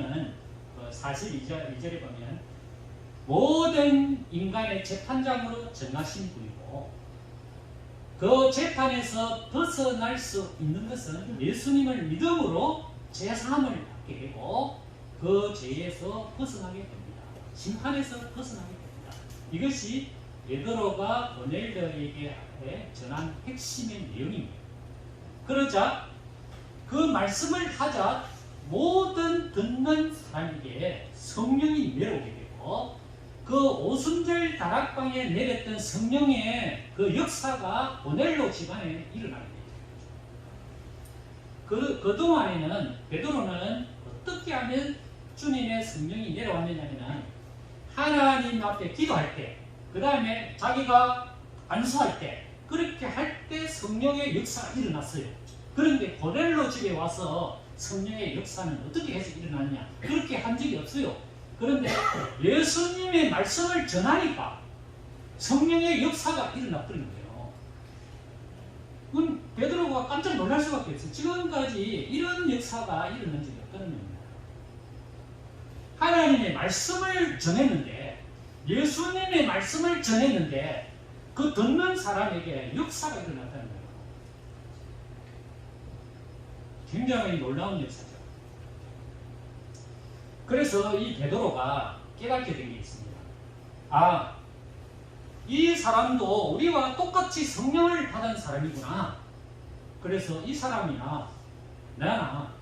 보면은 42절에 보면 모든 인간의 재판장으로 정하신 분이고 그 재판에서 벗어날 수 있는 것은 예수님을 믿음으로 죄사함을 받게 되고 그 죄에서 벗어나게 됩니다. 심판에서 벗어나게 됩니다. 이것이 베드로가 고넬료에게 전한 핵심의 내용입니다. 그러자 그 말씀을 하자 모든 듣는 사람에게 성령이 내려오게 되고 그 오순절 다락방에 내렸던 성령의 그 역사가 고넬료 집안에 일어나게 됩니다. 그동안에는 베드로는 어떻게 하면 주님의 성령이 내려왔느냐면 하나님 앞에 기도할 때, 그 다음에 자기가 안수할 때, 그렇게 할 때 성령의 역사가 일어났어요. 그런데 고넬료 집에 와서 성령의 역사는 어떻게 해서 일어났냐? 그렇게 한 적이 없어요. 그런데 예수님의 말씀을 전하니까 성령의 역사가 일어나 버린 거예요. 그건 베드로가 깜짝 놀랄 수밖에 없어요. 지금까지 이런 역사가 일어난 적이 없다는 겁니다. 하나님의 말씀을 전했는데, 예수님의 말씀을 전했는데 그 듣는 사람에게 역사가 일어났다는 거예요. 굉장히 놀라운 역사죠. 그래서 이 베드로가 깨닫게 된 게 있습니다. 아, 이 사람도 우리와 똑같이 성령을 받은 사람이구나. 그래서 이 사람이나 나나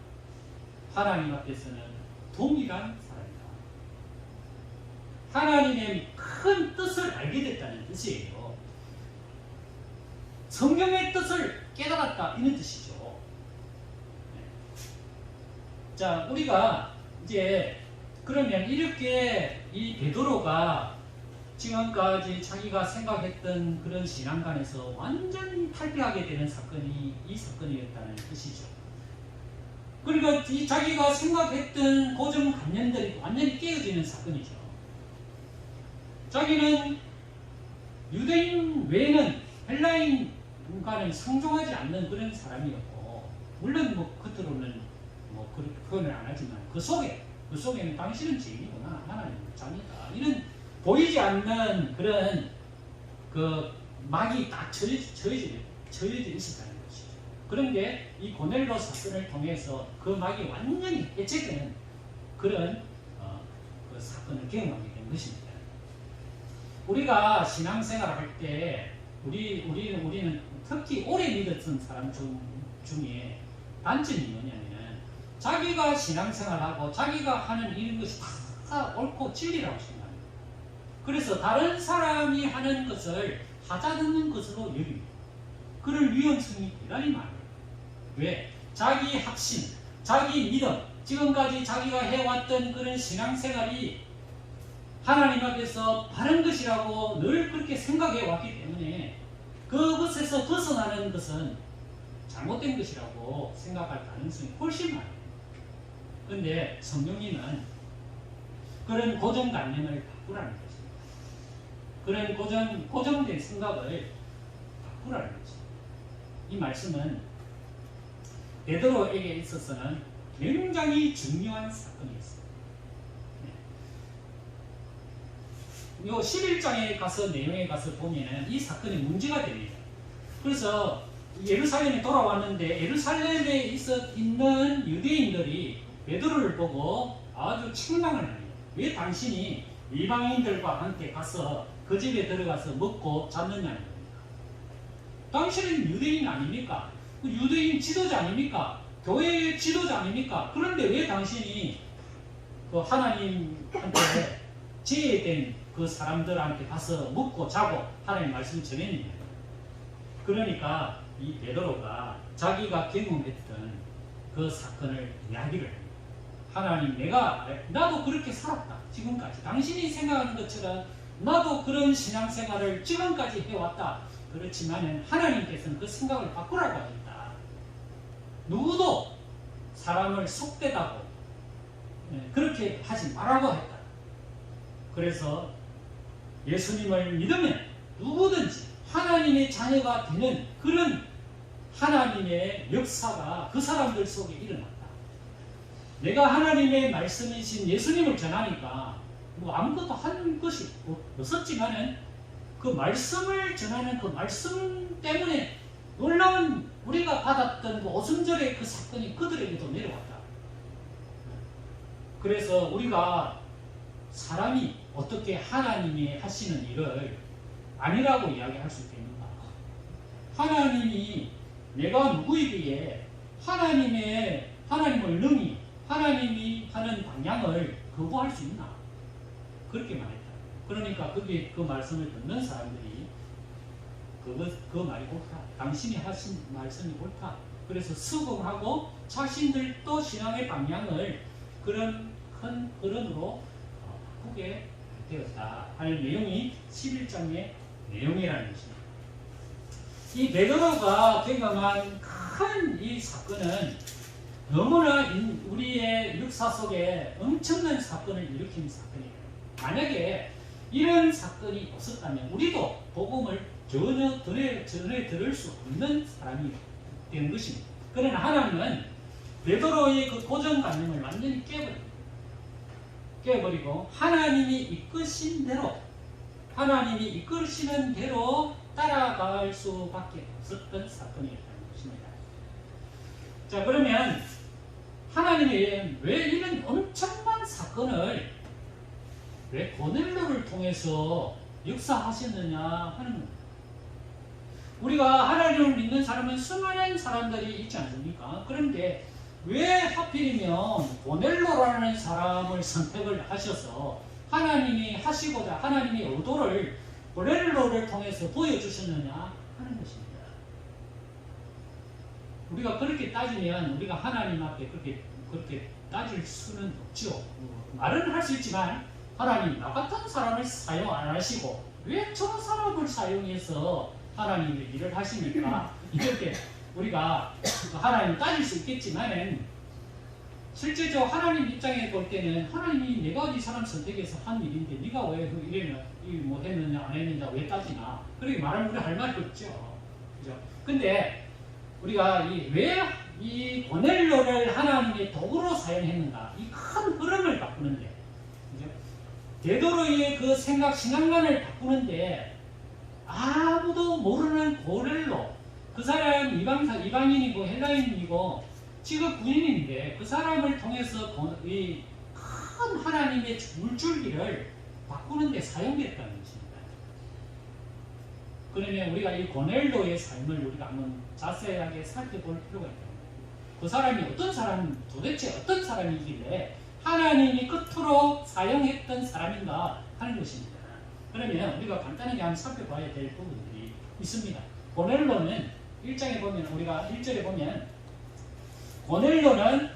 하나님 앞에서는 동일한 사람이다. 하나님의 큰 뜻을 알게 됐다는 뜻이에요. 성령의 뜻을 깨달았다, 이런 뜻이죠. 자, 우리가 이제 그러면 이렇게 이 베드로가 지금까지 자기가 생각했던 그런 신앙관에서 완전히 탈피하게 되는 사건이 이 사건이었다는 뜻이죠. 그러니까 이 자기가 생각했던 고정관념들이 완전히 깨어지는 사건이죠. 자기는 유대인 외에는 헬라인과는 상종하지 않는 그런 사람이었고, 물론 뭐 겉으로는 뭐 그렇게 표현을 안 하지만 그 속에는 당신은 죄인이구나, 하나님 자녀다, 이런 보이지 않는 그런 그 막이 딱 처해져 있었다는 것이죠. 그런데 이 고넬료 사건을 통해서 그 막이 완전히 해체되는 그런 그 사건을 경험하게 된 것입니다. 우리가 신앙생활을 할 때 우리는 특히 오래 믿었던 사람 중에 단점이 뭐냐면 자기가 신앙생활하고 자기가 하는 이런 것이 다 옳고 진리라고 생각합니다. 그래서 다른 사람이 하는 것을 하자듣는 것으로 여깁니다. 그럴 위험성이 대단히 많아요. 왜? 자기 확신, 자기 믿음, 지금까지 자기가 해왔던 그런 신앙생활이 하나님 앞에서 바른 것이라고 늘 그렇게 생각해 왔기 때문에 그것에서 벗어나는 것은 잘못된 것이라고 생각할 가능성이 훨씬 많아요. 그런데 성령님은 그런 고정관념을 바꾸라는 것입니다. 그런 고정된 생각을 바꾸라는 것입니다. 이 말씀은 베드로에게 있어서는 굉장히 중요한 사건이었습니다. 요 11장에 가서 내용에 가서 보면 이 사건이 문제가 됩니다. 그래서 예루살렘에 돌아왔는데 예루살렘에 있는 유대인들이 베드로를 보고 아주 책망을 합니다. 왜 당신이 이방인들과 함께 가서 그 집에 들어가서 먹고 잤느냐는 겁니다. 당신은 유대인 아닙니까? 유대인 지도자 아닙니까? 교회의 지도자 아닙니까? 그런데 왜 당신이 그 하나님한테 제외된 그 사람들한테 가서 먹고 자고 하나님 말씀 전했느냐? 그러니까 이 베드로가 자기가 경험했던 그 사건을 이야기를 합니다. 하나님, 나도 그렇게 살았다. 지금까지 당신이 생각하는 것처럼 나도 그런 신앙생활을 지금까지 해왔다. 그렇지만 하나님께서는 그 생각을 바꾸라고 하셨다. 누구도 사람을 속되다고 그렇게 하지 말라고 했다. 그래서 예수님을 믿으면 누구든지 하나님의 자녀가 되는 그런 하나님의 역사가 그 사람들 속에 일어났다. 내가 하나님의 말씀이신 예수님을 전하니까 뭐 아무것도 한 것이 없었지만은 그 말씀을 전하는 그 말씀 때문에 놀라운 우리가 받았던 그 오순절의 그 사건이 그들에게도 내려왔다. 그래서 우리가 사람이 어떻게 하나님이 하시는 일을 아니라고 이야기할 수 있겠는가? 하나님이 내가 누구이기에 하나님을 능히 하나님이 하는 방향을 거부할 수 있나? 그렇게 말했다. 그러니까 그 말씀을 듣는 사람들이 그 말이 옳다. 당신이 하신 말씀이 옳다. 그래서 수긍하고 자신들도 신앙의 방향을 그런 큰 어른으로 바꾸게 되었다. 할 내용이 11장의 내용이라는 것입니다. 이 베드로가 경험한 큰 이 사건은 너무나 우리의 역사 속에 엄청난 사건을 일으키는 사건이에요. 만약에 이런 사건이 없었다면 우리도 복음을 전혀 들을 수 없는 사람이 된 것입니다. 그러나 하나님은 베드로의 그 고정관념을 완전히 깨버리고 하나님이 이끄신 대로 하나님이 이끄시는 대로 따라갈 수밖에 없었던 사건이었다는 것입니다. 자, 그러면 하나님이 왜 이런 엄청난 사건을 왜 고넬료를 통해서 역사하셨느냐 하는 겁니다. 우리가 하나님을 믿는 사람은 수많은 사람들이 있지 않습니까? 그런데 왜 하필이면 고넬료라는 사람을 선택을 하셔서 하나님이 하시고자 하나님의 의도를 고넬료를 통해서 보여주셨느냐 하는 것입니다. 우리가 그렇게 따지면 우리가 하나님 앞에 그렇게 따질 수는 없죠. 말은 할 수 있지만 하나님 나 같은 사람을 사용 안 하시고 왜 저 사람을 사용해서 하나님의 일을 하십니까? 이렇게 우리가 하나님 따질 수 있겠지만은 실제적으로 하나님 입장에 볼 때는 하나님이 내가 이 사람 선택해서 한 일인데 네가 왜 그 일을 뭐 했느냐 안 했느냐 왜 따지나 그렇게 말하면 우리 할 말이 없죠. 그죠? 근데 우리가 왜 이 고넬료를 하나님의 도구로 사용했는가 이 큰 흐름을 바꾸는데 그죠? 베드로의 그 신앙관을 바꾸는데 아무도 모르는 고넬료 그 사람 이방인이고 헬라인이고 지금 군인인데 그 사람을 통해서 이 큰 하나님의 물줄기를 바꾸는 데 사용됐다는 것입니다. 그러면 우리가 이 고넬료의 삶을 우리가 한번 자세하게 살펴볼 필요가 있다. 그 사람이 도대체 어떤 사람이길래 하나님이 끝으로 사용했던 사람인가 하는 것입니다. 그러면 우리가 간단하게 한번 살펴봐야 될 부분들이 있습니다. 고넬료는 1장에 보면 우리가 1절에 보면 고넬료는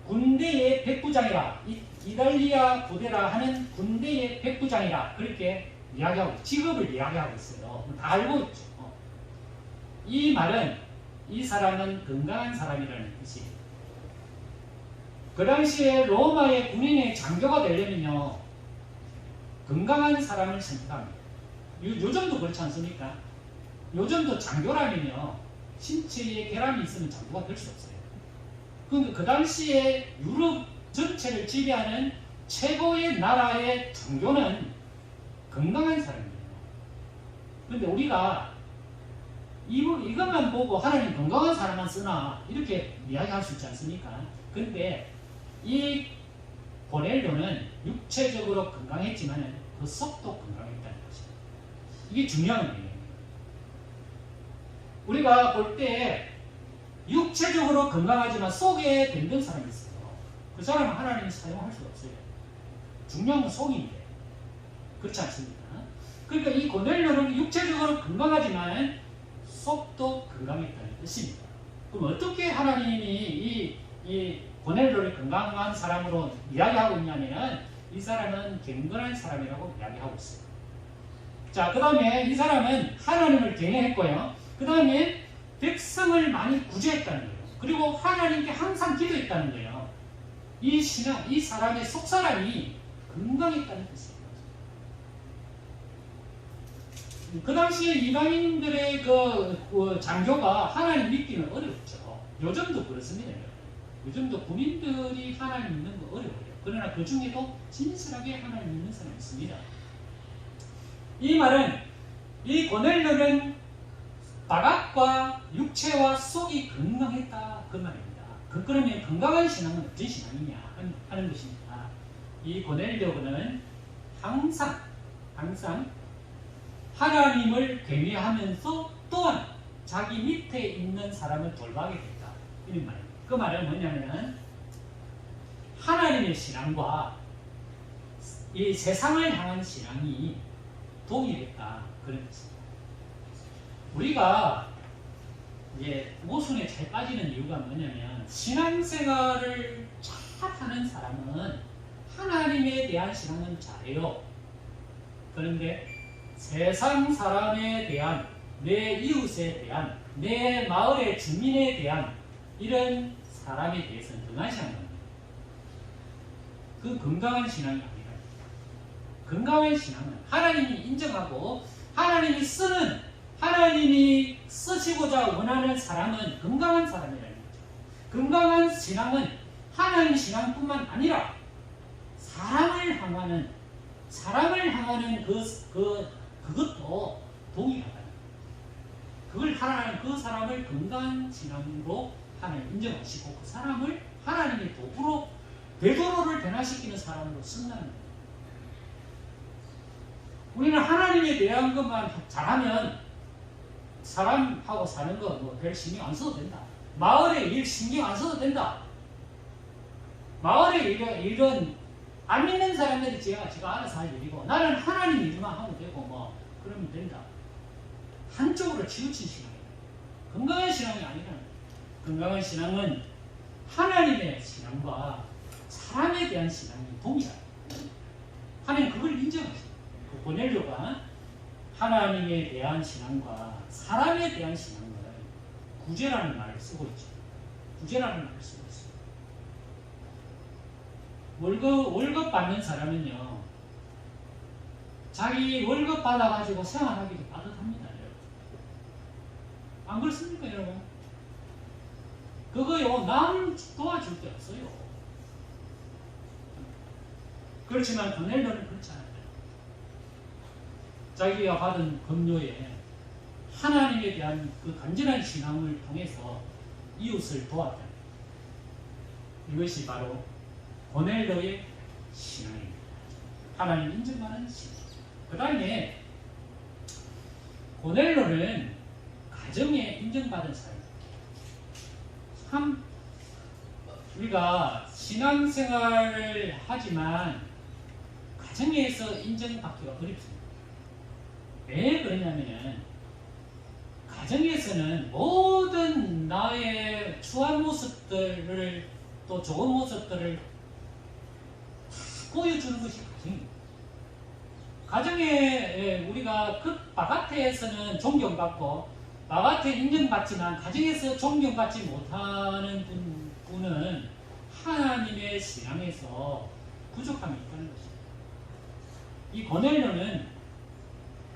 군대의 백부장이라 이달리아 부대라 하는 군대의 백부장이라 그렇게 이야기하고 직업을 이야기하고 있어요. 다 알고 있죠. 이 말은 이 사람은 건강한 사람이라는 뜻이에요. 그 당시에 로마의 군인의 장교가 되려면요 건강한 사람을 선택합니다. 요즘도 그렇지 않습니까? 요즘도 장교라면요 신체에 결함이 있으면 장교가 될 수 없어요. 그러니까 그 당시에 유럽 전체를 지배하는 최고의 나라의 장교는 건강한 사람이에요. 그런데 우리가 이것만 보고 하나님 건강한 사람만 쓰나 이렇게 이야기할 수 있지 않습니까? 그런데 이 고넬료는 육체적으로 건강했지만 그 속도 건강했다는 것입니다. 이게 중요한 거예요. 우리가 볼 때 육체적으로 건강하지만 속에 병든 사람이 있어요. 그 사람은 하나님이 사용할 수 없어요. 중요한 건 속인데 그렇지 않습니까? 그러니까 이 고넬료는 육체적으로 건강하지만 속도 건강했다는 뜻입니다. 그럼 어떻게 하나님이 이 고넬료를 건강한 사람으로 이야기하고 있냐면 이 사람은 경건한 사람이라고 이야기하고 있어요. 자, 그 다음에 이 사람은 하나님을 경외했고요. 그 다음에 백성을 많이 구제했다는 거예요. 그리고 하나님께 항상 기도했다는 거예요. 이 사람의 속사람이 건강했다는 뜻이에요. 그 당시에 이방인들의 그 장교가 하나님 믿기는 어렵죠. 요즘도 그렇습니다. 요즘도 군인들이 하나님 믿는 거 어려워요. 그러나 그 중에도 진실하게 하나님 믿는 사람이 있습니다. 이 말은 이 고넬료는 바깥과 육체와 속이 건강했다 그 말입니다. 그러면 건강한 신앙은 어떤 신앙이냐 하는 것입니다. 이 고넬료는 항상 하나님을 경외하면서 또한 자기 밑에 있는 사람을 돌보게 됐다. 이런 말입니다. 그 말은 뭐냐면 하나님의 신앙과 이 세상을 향한 신앙이 동일했다. 그런 것입니다. 우리가 이제 모순에 잘 빠지는 이유가 뭐냐면 신앙생활을 잘하는 사람은 하나님에 대한 신앙은 잘해요. 그런데 세상 사람에 대한 내 이웃에 대한 내 마을의 주민에 대한 이런 사람에 대해서는 등한시하는 겁니다. 그 건강한 신앙이 아니라 건강한 신앙은 하나님이 인정하고 하나님이 쓰시고자 원하는 사람은 건강한 사람이라는 거죠. 건강한 신앙은 하나님 신앙뿐만 아니라 사람을 향하는 그것도 동일하다. 그 사람을 건강한 신앙으로 하나님 인정하시고 그 사람을 하나님의 도구로 베드로를 변화시키는 사람으로 쓴다는 거예요. 우리는 하나님에 대한 것만 잘하면 사람하고 사는 거 뭐 별 신경 안 써도 된다. 마을의 일 신경 안 써도 된다. 마을의 일은 안 믿는 사람들이 지가 알아서 할 일이고 나는 하나님 일만 하면 되고 뭐 그러면 된다. 한쪽으로 치우친 신앙이에요. 건강한 신앙이 아니라 건강한 신앙은 하나님의 신앙과 사람에 대한 신앙이 동일하다. 하나님 그걸 인정하십니다. 그 고넬료가 하나님에 대한 신앙과 사람에 대한 신앙을 구제라는 말을 쓰고 있죠. 구제라는 말을 쓰고 있어요. 월급 받는 사람은요, 자기 월급 받아가지고 생활하기도 빠듯합니다. 안 그렇습니까, 여러분? 그거요, 남 도와줄 게 없어요. 그렇지만 고넬료는 그렇지 않아요. 자기가 받은 급료에 하나님에 대한 그 간절한 신앙을 통해서 이웃을 도왔다. 이것이 바로 고넬료의 신앙입니다. 하나님 인정하는 신앙. 그 다음에 고넬료는 가정에 인정받은 사람입니다. 참 우리가 신앙생활을 하지만 가정에서 인정받기가 어렵습니다. 왜 그러냐면 가정에서는 모든 나의 추한 모습들을 또 좋은 모습들을 다 보여주는 것이 가정입니다. 가정에 우리가 그 바깥에서는 존경받고 바깥에 인정받지만 가정에서 존경받지 못하는 분은 하나님의 신앙에서 부족함이 있다는 것입니다. 이 고넬료는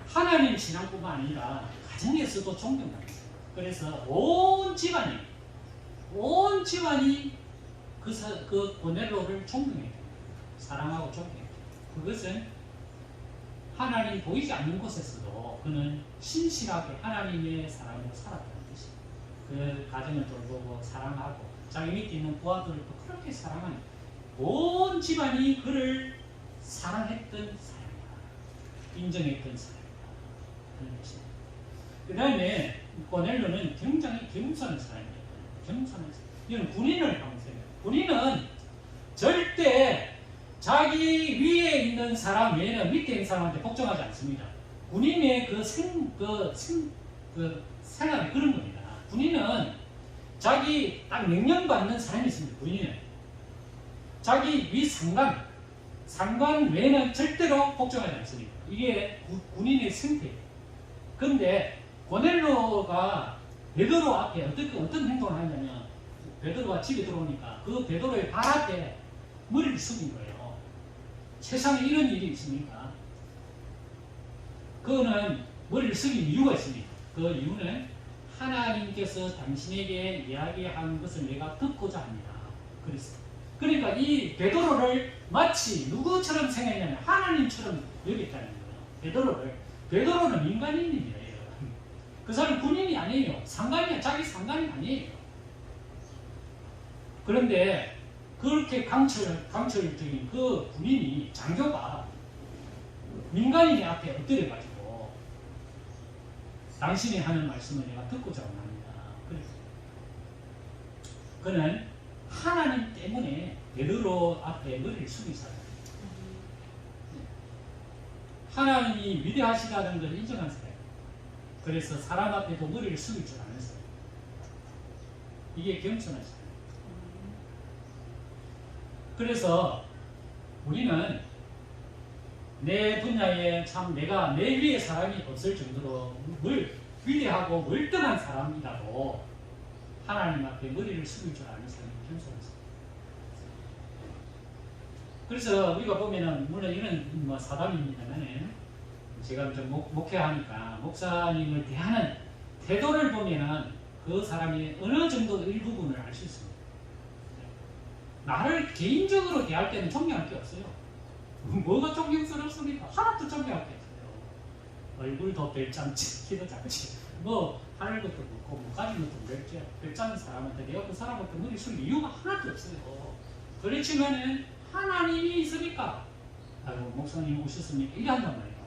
하나님 신앙뿐만 아니라 가정에서도 존경받았어요. 그래서 온 집안이 그 고넬료를 존경해요. 사랑하고 존경해요. 그것은 하나님 보이지 않는 곳에서도 그는 신실하게 하나님의 사람으로 살았다는 뜻이에요. 그 가정을 돌보고 사랑하고 자기 밑에 있는 부하들을 또 그렇게 사랑하는 온 집안이 그를 사랑했던 사람이다. 인정했던 사람이다. 그 다음에 고넬료는 굉장히 겸손한 사람이에요. 겸손한 사람. 이건 군인을 하면서요. 군인은 절대 자기 위에 있는 사람 외에는 밑에 있는 사람한테 복종하지 않습니다. 군인의 생활이 그런 겁니다. 군인은 자기 딱 명령받는 사람이 있습니다. 군인은 자기 위 상관 외에는 절대로 복종하지 않습니다. 이게 군인의 생태예요. 그런데 고넬료가 베드로 앞에 어떤 행동을 하냐면 베드로가 집에 들어오니까 그 베드로의 발 앞에 머리를 숙인 거예요. 세상에 이런 일이 있습니까? 그거는 머리를 숙인 이유가 있습니다. 그 이유는 하나님께서 당신에게 이야기한 것을 내가 듣고자 합니다. 그랬어요. 그러니까 이 베드로를 마치 누구처럼 생각했냐면 하나님처럼 여겼다는 거예요. 베드로는 민간인이에요. 그 사람 군인이 아니에요. 상관이야. 자기 상관이 아니에요. 그런데 그렇게 강철적인 그 군인이 장교가 민간인의 앞에 엎드려가지고 당신이 하는 말씀을 내가 듣고자 합니다. 그래서 그는 하나님 때문에 베드로 앞에 머리를 숙이고 살아요. 하나님이 위대하시다는 걸 인정한 사람. 그래서 사람 앞에도 머리를 숙일 줄 아는 사람. 이게 겸손한 사람. 그래서 우리는 내 분야에 참 내가 내 위에 사람이 없을 정도로 위대하고 월등한 사람이라도 하나님 앞에 머리를 숙일 줄 아는 사람이 겸손한 사람. 그래서 우리가 보면은 물론 이런 뭐 사담입니다만 제가 좀 목회하니까 목사님을 대하는 태도를 보면은 그 사람이 어느 정도 일부분을 알 수 있습니다. 나를 개인적으로 대할 때는 존경할 게 없어요. 뭐가 존경스럽습니까? 하나도 존경할 게 없어요. 얼굴도 별장치, 키도 작지, 뭐 하늘 것도 없고 뭐 가진 것도 별장한 사람한테 내가 그 사람한테 머리 숙일 이유가 하나도 없어요. 그렇지만은 하나님이 있으니까 아이고 목사님 오셨습니까? 이래 한단 말이에요.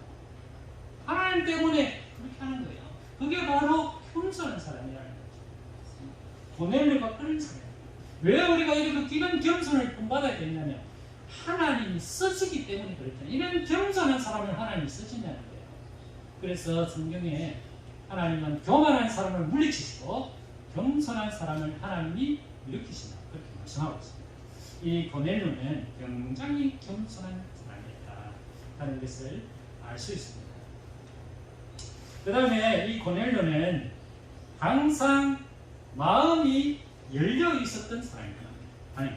하나님 때문에 그렇게 하는 거예요. 그게 바로 겸손한 사람이라는 거죠. 고넬료가 그런 사람이에요. 왜 우리가 이런 겸손을 본받아야 되냐면 하나님이 쓰시기 때문에 그렇잖아요. 이런 겸손한 사람을 하나님이 쓰신다는 거예요. 그래서 성경에 하나님은 교만한 사람을 물리치시고 겸손한 사람을 하나님이 일으키신다. 그렇게 말씀하고 있습니다. 이 고넬료는 굉장히 겸손한 사람이었다 하는 것을 알 수 있습니다. 그 다음에 이 고넬료는 항상 마음이 열려 있었던 사람입니다. 아니,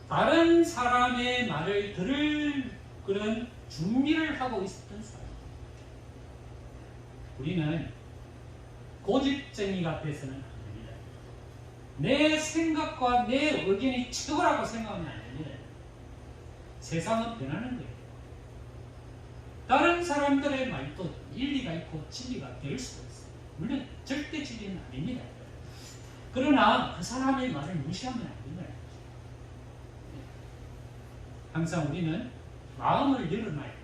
다른 사람의 말을 들을 그런 준비를 하고 있었던 사람. 우리는 고집쟁이가 돼서는 안 됩니다. 내 생각과 내 의견이 최고라고 생각하면 안 됩니다. 세상은 변하는 거예요. 다른 사람들의 말도 일리가 있고 진리가 될 수도 있어요. 물론 절대 진리는 아닙니다. 그러나 그 사람의 말을 무시하면 안 됩니다. 항상 우리는 마음을 열어놔야 됩니다.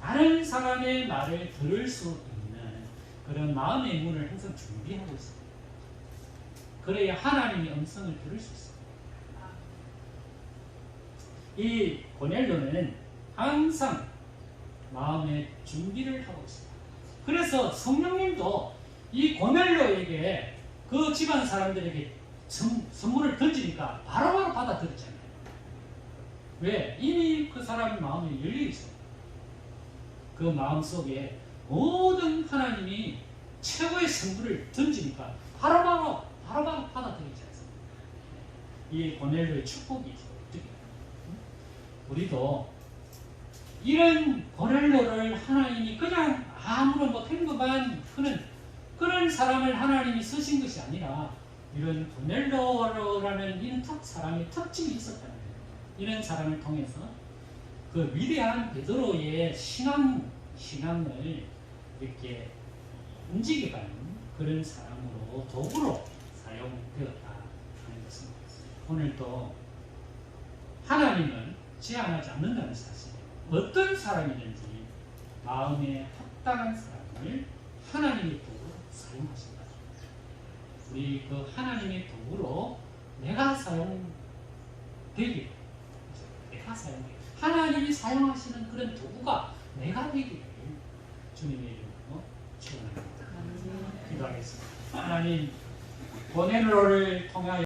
다른 사람의 말을 들을 수 있는 그런 마음의 문을 항상 준비하고 있습니다. 그래야 하나님의 음성을 들을 수 있습니다. 이 고넬료는 항상 마음의 준비를 하고 있습니다. 그래서 성령님도 이 고넬료에게 그 집안 사람들에게 선물을 던지니까 바로바로 받아들였잖아요. 왜? 이미 그 사람의 마음이 열려 있어요. 그 마음 속에 모든 하나님이 최고의 선물을 던지니까 바로바로 받아들이지 않습니다. 이 고넬료의 축복이죠. 우리도 이런 고넬료를 하나님이 그냥 아무런 못한 것만 그런 사람을 하나님이 쓰신 것이 아니라 이런 고넬료라는 이런 사람의 특징이 있었다는 거예요. 이런 사람을 통해서 그 위대한 베드로의 신앙을 이렇게 움직여가는 그런 사람으로 도구로 사용되었다 하는 것입니다. 오늘도 하나님은 제한하지 않는다는 사실. 어떤 사람이든지 마음에 합당한 사람을 하나님의 도구로 사용하신다. 우리 그 하나님의 도구로 내가 사용되기를, 하나님이 사용하시는 그런 도구가 내가 되기를 주님의 이름으로 축원합니다. 기도하겠습니다. 하나님, 고넬료를 통하여